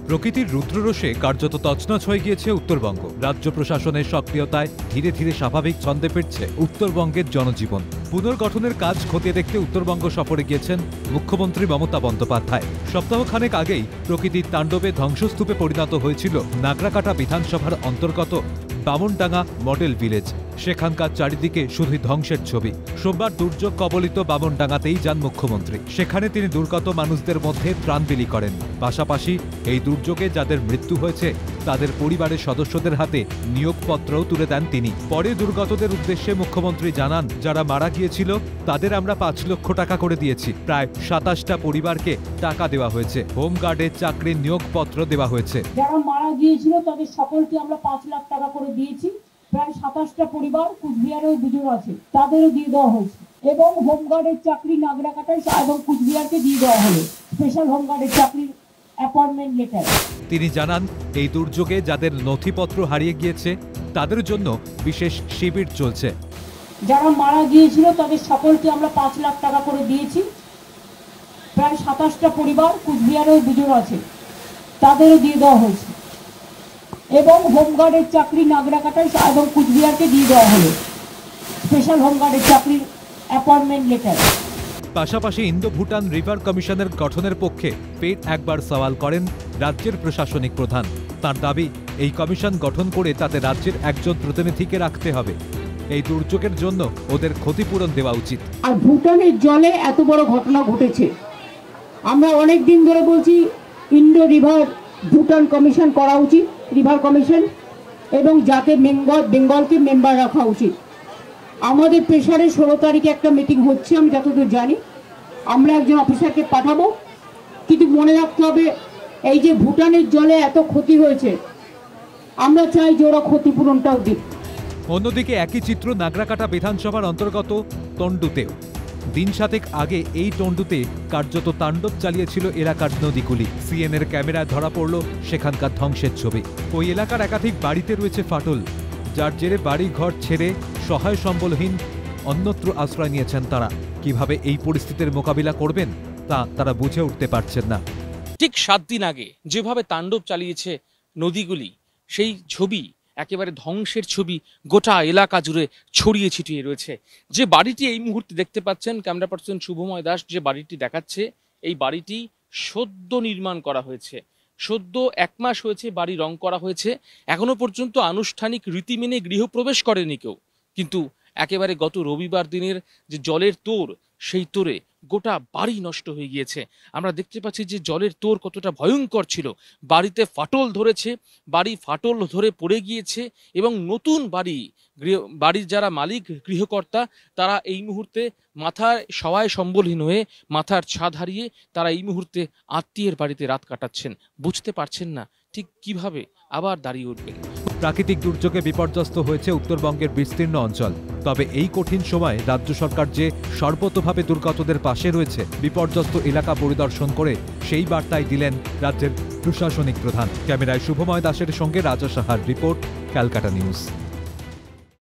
প্রকৃতির রুদ্ররোষে কার্যত তছনছ হয়ে গিয়েছে উত্তরবঙ্গ। রাজ্য প্রশাসনের সক্রিয়তায় ধীরে ধীরে স্বাভাবিক ছন্দে ফিরছে উত্তরবঙ্গের জনজীবন। পুনর্গঠনের কাজ খতিয়ে দেখতে উত্তরবঙ্গ সফরে গিয়েছেন মুখ্যমন্ত্রী মমতা বন্দ্যোপাধ্যায়। সপ্তাহখানেক আগেই প্রকৃতির তাণ্ডবে ধ্বংসস্তূপে পরিণত হয়েছিল নাগরাকাটা বিধানসভার অন্তর্গত বামনডাঙ্গা মডেল ভিলেজ। সেখানকার চারিদিকে শুধুই ধ্বংসের ছবি। সোমবার দুর্যোগ কবলিত বামনডাঙ্গাতেই যান মুখ্যমন্ত্রী। সেখানে তিনি দুর্গত মানুষদের মধ্যে ত্রাণ বিলি করেন। পাশাপাশি এই দুর্যোগে যাদের মৃত্যু হয়েছে তাদের পরিবারের সদস্যদের হাতে নিয়োগপত্রও তুলে দেন তিনি। পরে দুর্গতদের উদ্দেশ্যে মুখ্যমন্ত্রী জানান, যারা মারা গিয়েছিল তাদের আমরা 5 লক্ষ টাকা করে দিয়েছি। প্রায় 27টা পরিবারকে টাকা দেওয়া হয়েছে। হোমগার্ডের চাকরির নিয়োগপত্র দেওয়া হয়েছে। যারা মারা গিয়েছিল তাদের সকলকে আমরা 5 লাখ টাকা করে দিয়েছি। প্রায় 27টা পরিবার, কুচবিহারেও দুজন আছে, তাদেরও দিয়ে দেওয়া হয়েছে। এবং হোমগার্ডের চাকরি নাগরাকাটায় এবং কুচবিহারকে দিয়ে দেওয়া হলো স্পেশাল হোমগার্ডের চাকরির অ্যাপয়েন্টমেন্ট লেটার। তিনি জানান, এই দুর্যোগে যাদের নথিপত্র হারিয়ে গিয়েছে তাদের জন্য বিশেষ শিবির চলছে। যারা মারা গিয়েছিল তাদের সকলকে আমরা 5 লাখ টাকা করে দিয়েছি। প্রায় 27টা পরিবার, কুচবিহারেও দুজন আছে, তাদেরও দিয়ে দেওয়া হয়েছে। এবং হোমগার্ডের চাকরি নাগরাকাটায় এবং কুচবিহারকে দিয়ে দেওয়া হলো স্পেশাল হোমগার্ডের চাকরির অ্যাপয়েন্টমেন্ট লেটার। পাশাপাশি ইন্দো ভুটান রিভার কমিশনের গঠনের পক্ষে ফের একবার সওয়াল করেন রাজ্যের প্রশাসনিক প্রধান। তার দাবি, এই কমিশন গঠন করে তাতে রাজ্যের একজন প্রতিনিধিকে রাখতে হবে। এই দুর্যোগের জন্য ওদের ক্ষতিপূরণ দেওয়া উচিত। আর ভুটানের জলে এত বড় ঘটনা ঘটেছে, আমরা অনেক দিন ধরে বলছি ইন্ডো রিভার ভুটান কমিশন করা উচিত, রিভার কমিশন, এবং যাতে বেঙ্গলকে মেম্বার রাখা উচিত। আমাদের প্রেসারে 16 তারিখে একটা মিটিং হচ্ছে, আমি যতদূর জানি। আমরা একজন অফিসারকে পাঠাবো, কিন্তু মনে রাখতে হবে এই যে ভুটানের জলে এত ক্ষতি হয়েছে, আমরা চাই যে ওরা ক্ষতিপূরণটাও দিক। অন্যদিকে একই চিত্র নাগরাকাটা বিধানসভার অন্তর্গত টন্ডুতেও। দিন 7 আগে এই টন্ডুতে কার্যত তাণ্ডব চালিয়েছিল এলাকার নদীগুলি। সিএনএর ক্যামেরায় ধরা পড়ল সেখানকার ধ্বংসের ছবি। ওই এলাকার একাধিক বাড়িতে রয়েছে ফাটল, যার জেরে বাড়ি ঘর ছেড়ে সহায় সম্বলহীন অন্যত্র আশ্রয় নিয়েছেন তারা। কিভাবে এই পরিস্থিতির মোকাবিলা করবেন তা তারা বুঝে উঠতে পারছেন না। ঠিক 7 দিন আগে যেভাবে তাণ্ডব চালিয়েছে নদীগুলি, সেই ছবি, একেবারে ধ্বংসের ছবি গোটা এলাকা জুড়ে ছড়িয়ে ছিটিয়ে রয়েছে। যে বাড়িটি এই মুহূর্তে দেখতে পাচ্ছেন, ক্যামেরা পার্সন শুভময় দাস যে বাড়িটি দেখাচ্ছে, এই বাড়িটি সদ্য নির্মাণ করা হয়েছে। সদ্য 1 মাস হয়েছে বাড়ি রং করা হয়েছে। এখনো পর্যন্ত আনুষ্ঠানিক রীতি মেনে গৃহপ্রবেশ করেনি কেউ। কিন্তু একেবারে গত রবিবার দিনের যে জলের তোড়, সেই তোড়ে গোটা বাড়ি নষ্ট হয়ে গিয়েছে। আমরা দেখতে পাচ্ছি যে জলের তোড় কতটা ভয়ঙ্কর ছিল। বাড়িতে ফাটল ধরেছে, বাড়ি ফাটল ধরে পড়ে গিয়েছে, এবং নতুন বাড়ির যারা মালিক, গৃহকর্তা, তারা এই মুহূর্তে মাথায় সহায় সম্বলহীন হয়ে, মাথার ছাদ হারিয়ে তারা এই মুহূর্তে আত্মীয়ের বাড়িতে রাত কাটাচ্ছেন। বুঝতে পারছেন না ঠিক কিভাবে আবার দাঁড়িয়ে উঠবেন। প্রাকৃতিক দুর্যোগে বিপর্যস্ত হয়েছে উত্তরবঙ্গের বিস্তীর্ণ অঞ্চল। তবে এই কঠিন সময়ে রাজ্য সরকার যে সর্বতোভাবে দুর্গতদের পাশে রয়েছে, বিপর্যস্ত এলাকা পরিদর্শন করে সেই বার্তাই দিলেন রাজ্যের প্রশাসনিক প্রধান। ক্যামেরায় শুভময় দাসের সঙ্গে রাজা সাহার রিপোর্ট, ক্যালকাটা নিউজ।